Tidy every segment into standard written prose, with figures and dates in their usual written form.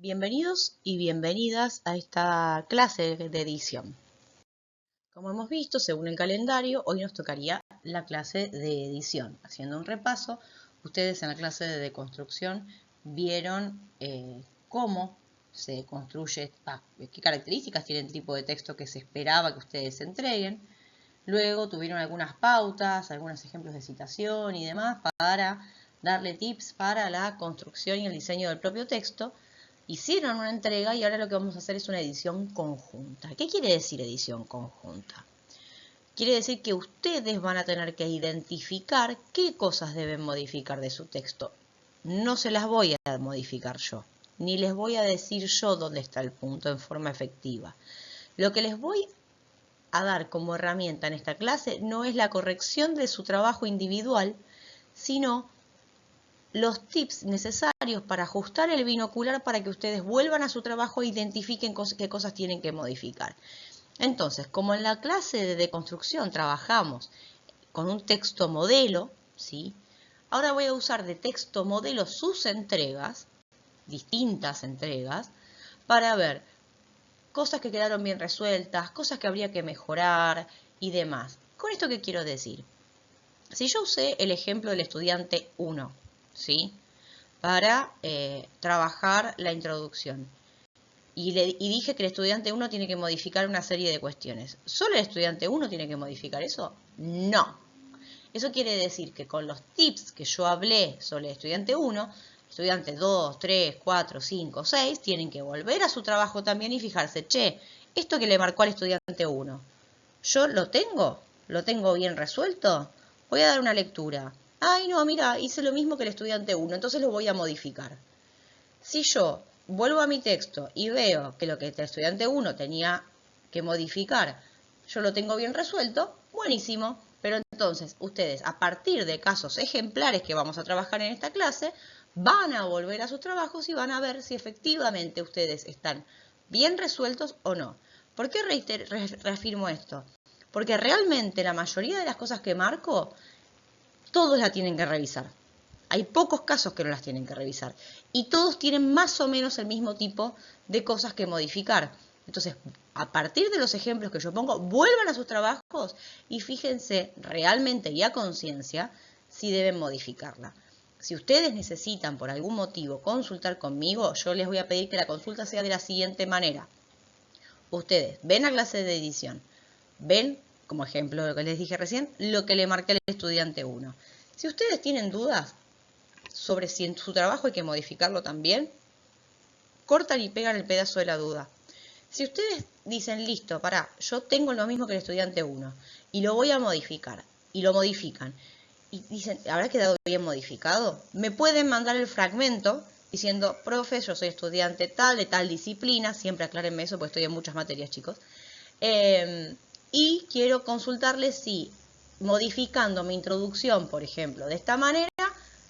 Bienvenidos y bienvenidas a esta clase de edición. Como hemos visto, según el calendario, hoy nos tocaría la clase de edición. Haciendo un repaso, ustedes en la clase de deconstrucción vieron cómo se construye, qué características tiene el tipo de texto que se esperaba que ustedes entreguen. Luego tuvieron algunas pautas, algunos ejemplos de citación y demás para darle tips para la construcción y el diseño del propio texto. Hicieron una entrega y ahora lo que vamos a hacer es una edición conjunta. ¿Qué quiere decir edición conjunta? Quiere decir que ustedes van a tener que identificar qué cosas deben modificar de su texto. No se las voy a modificar yo, ni les voy a decir yo dónde está el punto en forma efectiva. Lo que les voy a dar como herramienta en esta clase no es la corrección de su trabajo individual, sino los tips necesarios para ajustar el binocular para que ustedes vuelvan a su trabajo e identifiquen qué cosas tienen que modificar. Entonces, como en la clase de deconstrucción trabajamos con un texto modelo, ¿sí? Ahora voy a usar de texto modelo sus entregas, distintas entregas, para ver cosas que quedaron bien resueltas, cosas que habría que mejorar y demás. ¿Con esto qué quiero decir? Si yo usé el ejemplo del estudiante 1, ¿sí? Para trabajar la introducción. Y dije que el estudiante 1 tiene que modificar una serie de cuestiones. ¿Solo el estudiante 1 tiene que modificar eso? No. Eso quiere decir que con los tips que yo hablé sobre el estudiante 1, estudiantes 2, 3, 4, 5, 6, tienen que volver a su trabajo también y fijarse, che, esto que le marcó al estudiante 1, ¿yo lo tengo bien resuelto? Voy a dar una lectura. Ay, no, mira, hice lo mismo que el estudiante 1, entonces lo voy a modificar. Si yo vuelvo a mi texto y veo que lo que el estudiante 1 tenía que modificar, yo lo tengo bien resuelto, buenísimo. Pero entonces ustedes, a partir de casos ejemplares que vamos a trabajar en esta clase, van a volver a sus trabajos y van a ver si efectivamente ustedes están bien resueltos o no. ¿Por qué reafirmo esto? Porque realmente la mayoría de las cosas que marco, todos la tienen que revisar. Hay pocos casos que no las tienen que revisar. Y todos tienen más o menos el mismo tipo de cosas que modificar. Entonces, a partir de los ejemplos que yo pongo, vuelvan a sus trabajos y fíjense realmente y a conciencia si deben modificarla. Si ustedes necesitan por algún motivo consultar conmigo, yo les voy a pedir que la consulta sea de la siguiente manera. Ustedes ven la clase de edición, ven, como ejemplo lo que les dije recién, lo que le marqué al estudiante 1. Si ustedes tienen dudas sobre si en su trabajo hay que modificarlo también, cortan y pegan el pedazo de la duda. Si ustedes dicen, listo, pará, yo tengo lo mismo que el estudiante 1 y lo voy a modificar, y lo modifican, y dicen, ¿habrá quedado bien modificado? Me pueden mandar el fragmento diciendo, profe, yo soy estudiante tal, de tal disciplina, siempre aclárenme eso porque estoy en muchas materias, chicos, y quiero consultarles si modificando mi introducción, por ejemplo, de esta manera,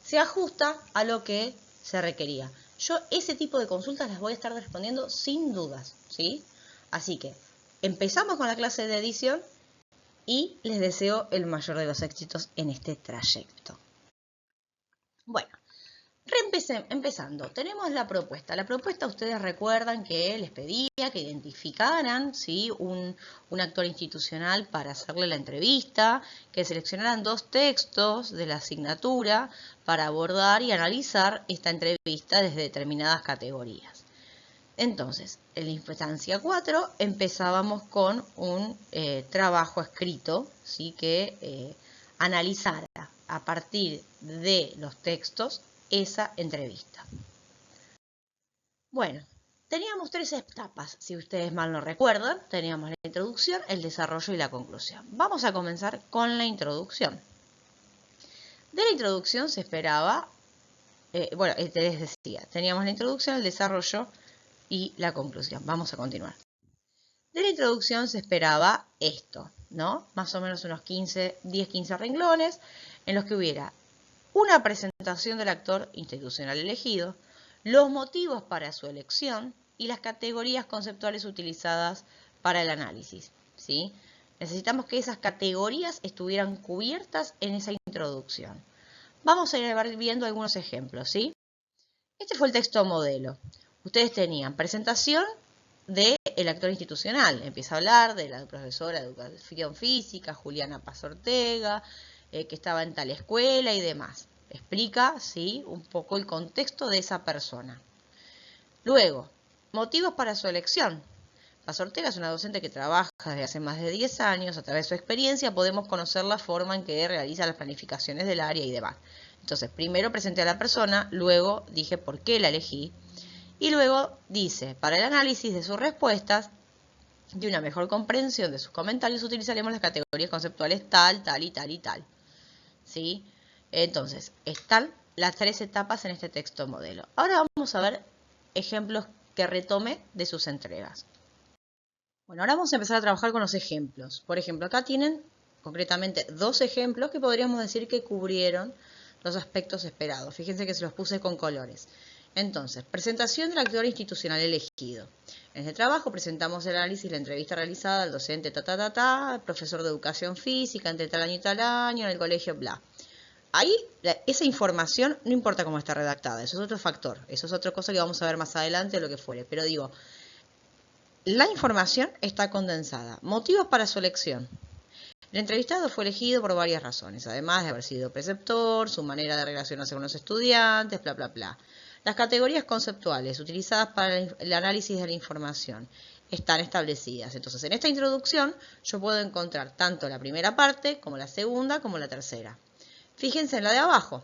se ajusta a lo que se requería. Yo ese tipo de consultas las voy a estar respondiendo sin dudas, ¿sí? Así que empezamos con la clase de edición y les deseo el mayor de los éxitos en este trayecto. Bueno, empezando, tenemos la propuesta. La propuesta, ustedes recuerdan que les pedía que identificaran, ¿sí?, un actor institucional para hacerle la entrevista, que seleccionaran 2 textos de la asignatura para abordar y analizar esta entrevista desde determinadas categorías. Entonces, en la instancia 4 empezábamos con un trabajo escrito, ¿sí?, que analizara a partir de los textos esa entrevista. Bueno, teníamos 3 etapas, si ustedes mal no recuerdan. Teníamos la introducción, el desarrollo y la conclusión. Vamos a comenzar con la introducción. De la introducción se esperaba, les decía, teníamos la introducción, el desarrollo y la conclusión. Vamos a continuar. De la introducción se esperaba esto, ¿no? Más o menos unos 10-15 renglones en los que hubiera una presentación del actor institucional elegido, los motivos para su elección y las categorías conceptuales utilizadas para el análisis, ¿sí? Necesitamos que esas categorías estuvieran cubiertas en esa introducción. Vamos a ir viendo algunos ejemplos, ¿sí? Este fue el texto modelo. ustedes tenían presentación del actor institucional. Empieza a hablar de la profesora de educación física, Juliana Paz Ortega, que estaba en tal escuela y demás. Explica, ¿sí?, un poco el contexto de esa persona. Luego, motivos para su elección. Paz Ortega es una docente que trabaja desde hace más de 10 años. A través de su experiencia podemos conocer la forma en que realiza las planificaciones del área y demás. Entonces, primero presenté a la persona, luego dije por qué la elegí, y luego dice, para el análisis de sus respuestas y una mejor comprensión de sus comentarios, utilizaremos las categorías conceptuales tal, tal y tal y tal. ¿Sí? Entonces, están las 3 etapas en este texto modelo. Ahora vamos a ver ejemplos que retome de sus entregas. Bueno, ahora vamos a empezar a trabajar con los ejemplos. Por ejemplo, acá tienen concretamente 2 ejemplos que podríamos decir que cubrieron los aspectos esperados. Fíjense que se los puse con colores. Entonces, presentación del actor institucional elegido. En este trabajo presentamos el análisis y la entrevista realizada al docente profesor de educación física entre tal año y tal año en el colegio bla. Ahí, esa información no importa cómo está redactada, eso es otro factor, eso es otra cosa que vamos a ver más adelante o lo que fuere, pero digo, la información está condensada. Motivos para su elección. El entrevistado fue elegido por varias razones, además de haber sido preceptor, su manera de relacionarse con los estudiantes, bla, bla, bla. Las categorías conceptuales utilizadas para el análisis de la información están establecidas. Entonces, en esta introducción yo puedo encontrar tanto la primera parte como la segunda como la tercera. Fíjense en la de abajo.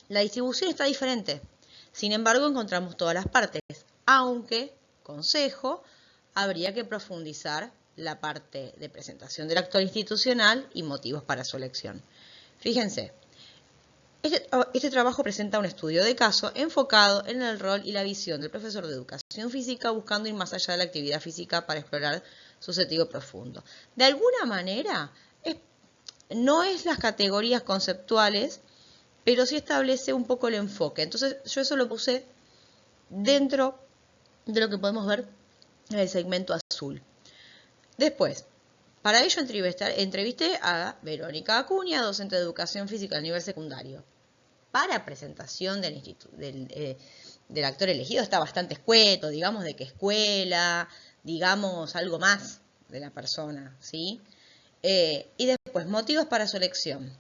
La distribución está diferente. Sin embargo, encontramos todas las partes, aunque, consejo, habría que profundizar la parte de presentación del actor institucional y motivos para su elección. Fíjense, este trabajo presenta un estudio de caso enfocado en el rol y la visión del profesor de educación física buscando ir más allá de la actividad física para explorar su sentido profundo. De alguna manera, no es las categorías conceptuales, pero sí establece un poco el enfoque. Entonces, yo eso lo puse dentro de lo que podemos ver en el segmento azul. Después, para ello entrevisté a Verónica Acuña, docente de educación física a nivel secundario. Para presentación del actor elegido está bastante escueto, digamos de qué escuela, digamos algo más de la persona, ¿sí? Y después, motivos para su elección.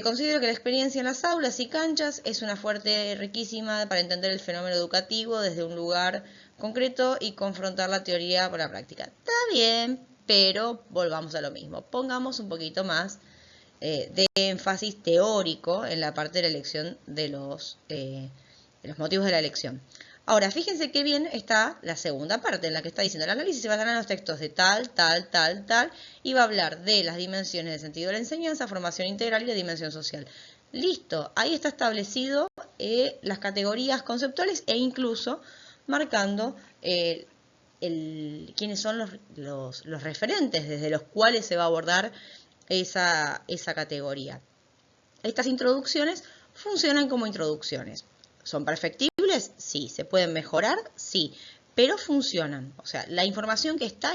Considero que la experiencia en las aulas y canchas es una fuerte riquísima para entender el fenómeno educativo desde un lugar concreto y confrontar la teoría con la práctica. Está bien, pero volvamos a lo mismo. Pongamos un poquito más de énfasis teórico en la parte de la elección de los motivos de la elección. Ahora, fíjense qué bien está la segunda parte, en la que está diciendo el análisis se basará en los textos de tal, tal, tal, tal, y va a hablar de las dimensiones del sentido de la enseñanza, formación integral y la dimensión social. Listo, ahí está establecido las categorías conceptuales e incluso marcando quiénes son los referentes desde los cuales se va a abordar esa categoría. Estas introducciones funcionan como introducciones. ¿Son perfectibles? Sí. ¿Se pueden mejorar? Sí. Pero funcionan. O sea, la información que está.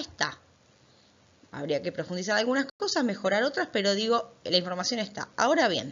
Habría que profundizar algunas cosas, mejorar otras, pero digo, la información está. Ahora bien,